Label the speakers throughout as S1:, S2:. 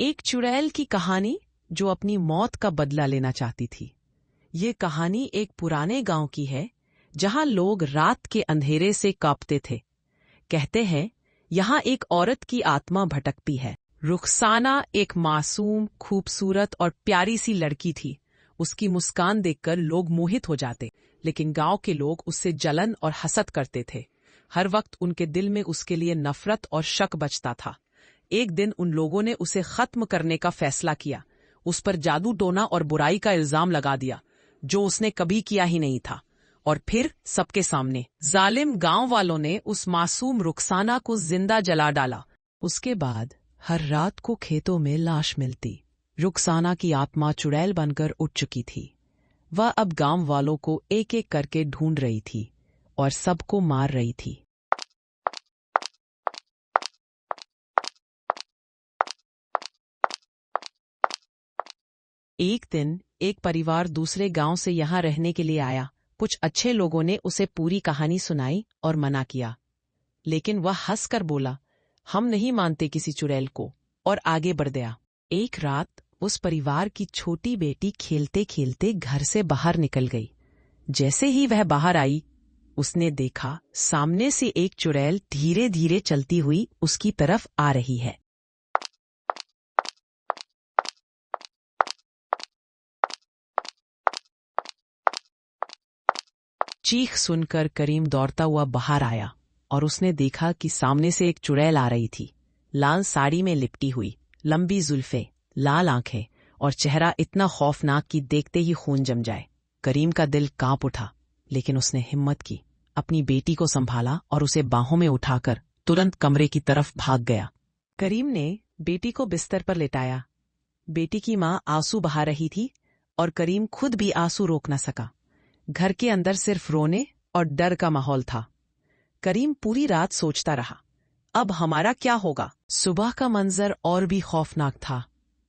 S1: एक चुड़ैल की कहानी जो अपनी मौत का बदला लेना चाहती थी। ये कहानी एक पुराने गांव की है जहां लोग रात के अंधेरे से कांपते थे। कहते हैं यहाँ एक औरत की आत्मा भटकती है। रुखसाना एक मासूम, खूबसूरत और प्यारी सी लड़की थी। उसकी मुस्कान देखकर लोग मोहित हो जाते, लेकिन गांव के लोग उससे जलन और हसद करते थे। हर वक्त उनके दिल में उसके लिए नफरत और शक बचता था। एक दिन उन लोगों ने उसे खत्म करने का फैसला किया। उस पर जादू टोना और बुराई का इल्जाम लगा दिया, जो उसने कभी किया ही नहीं था। और फिर सबके सामने जालिम गांव वालों ने उस मासूम रुखसाना को जिंदा जला डाला। उसके बाद हर रात को खेतों में लाश मिलती। रुखसाना की आत्मा चुड़ैल बनकर उठ चुकी थी। वह अब गांव वालों को एक एक करके ढूंढ रही थी और सबको मार रही थी। एक दिन एक परिवार दूसरे गांव से यहाँ रहने के लिए आया। कुछ अच्छे लोगों ने उसे पूरी कहानी सुनाई और मना किया, लेकिन वह हंसकर बोला, हम नहीं मानते किसी चुड़ैल को, और आगे बढ़ गया। एक रात उस परिवार की छोटी बेटी खेलते खेलते घर से बाहर निकल गई। जैसे ही वह बाहर आई, उसने देखा सामने से एक चुड़ैल धीरे धीरे चलती हुई उसकी तरफ आ रही है। चीख सुनकर करीम दौड़ता हुआ बाहर आया और उसने देखा कि सामने से एक चुड़ैल आ रही थी। लाल साड़ी में लिपटी हुई, लंबी जुल्फे, लाल आंखें और चेहरा इतना खौफनाक कि देखते ही खून जम जाए। करीम का दिल कांप उठा, लेकिन उसने हिम्मत की, अपनी बेटी को संभाला और उसे बाहों में उठाकर तुरंत कमरे की तरफ भाग गया। करीम ने बेटी को बिस्तर पर लेटाया। बेटी की मां आंसू बहा रही थी और करीम खुद भी आंसू रोक न सका। घर के अंदर सिर्फ रोने और डर का माहौल था। करीम पूरी रात सोचता रहा, अब हमारा क्या होगा। सुबह का मंजर और भी खौफनाक था।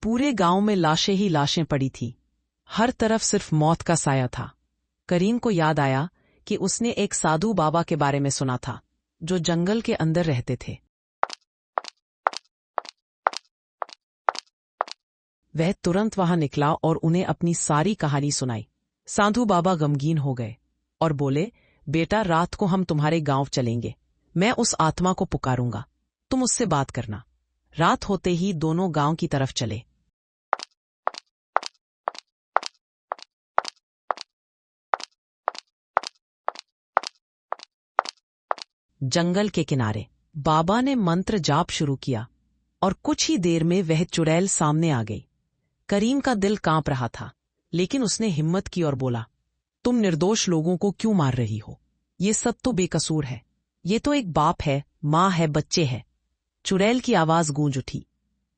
S1: पूरे गांव में लाशें ही लाशें पड़ी थीं। हर तरफ सिर्फ मौत का साया था। करीम को याद आया कि उसने एक साधु बाबा के बारे में सुना था, जो जंगल के अंदर रहते थे। वह तुरंत वहां निकला और उन्हें अपनी सारी कहानी सुनाई। साधु बाबा गमगीन हो गए और बोले, बेटा, रात को हम तुम्हारे गांव चलेंगे। मैं उस आत्मा को पुकारूंगा, तुम उससे बात करना। रात होते ही दोनों गांव की तरफ चले। जंगल के किनारे बाबा ने मंत्र जाप शुरू किया और कुछ ही देर में वह चुड़ैल सामने आ गई। करीम का दिल कांप रहा था, लेकिन उसने हिम्मत की और बोला, तुम निर्दोष लोगों को क्यों मार रही हो? ये सब तो बेकसूर है। ये तो एक बाप है, माँ है, बच्चे हैं। चुड़ैल की आवाज गूंज उठी,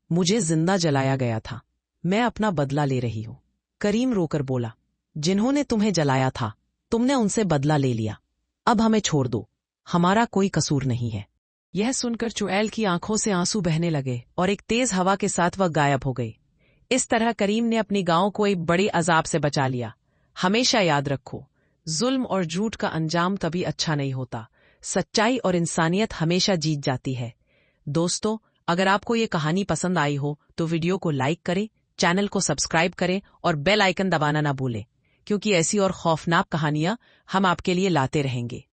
S1: मुझे जिंदा जलाया गया था, मैं अपना बदला ले रही हूं। करीम रोकर बोला, जिन्होंने तुम्हें जलाया था, तुमने उनसे बदला ले लिया। अब हमें छोड़ दो, हमारा कोई कसूर नहीं है। यह सुनकर चुड़ैल की आंखों से आंसू बहने लगे और एक तेज हवा के साथ वह गायब हो गई। इस तरह करीम ने अपनी गांव को एक बड़ी अजाब से बचा लिया। हमेशा याद रखो, जुल्म और झूठ का अंजाम तभी अच्छा नहीं होता। सच्चाई और इंसानियत हमेशा जीत जाती है। दोस्तों, अगर आपको ये कहानी पसंद आई हो तो वीडियो को लाइक करें, चैनल को सब्सक्राइब करें और बेल आइकन दबाना ना भूलें, क्योंकि ऐसी और खौफनाक कहानियां हम आपके लिए लाते रहेंगे।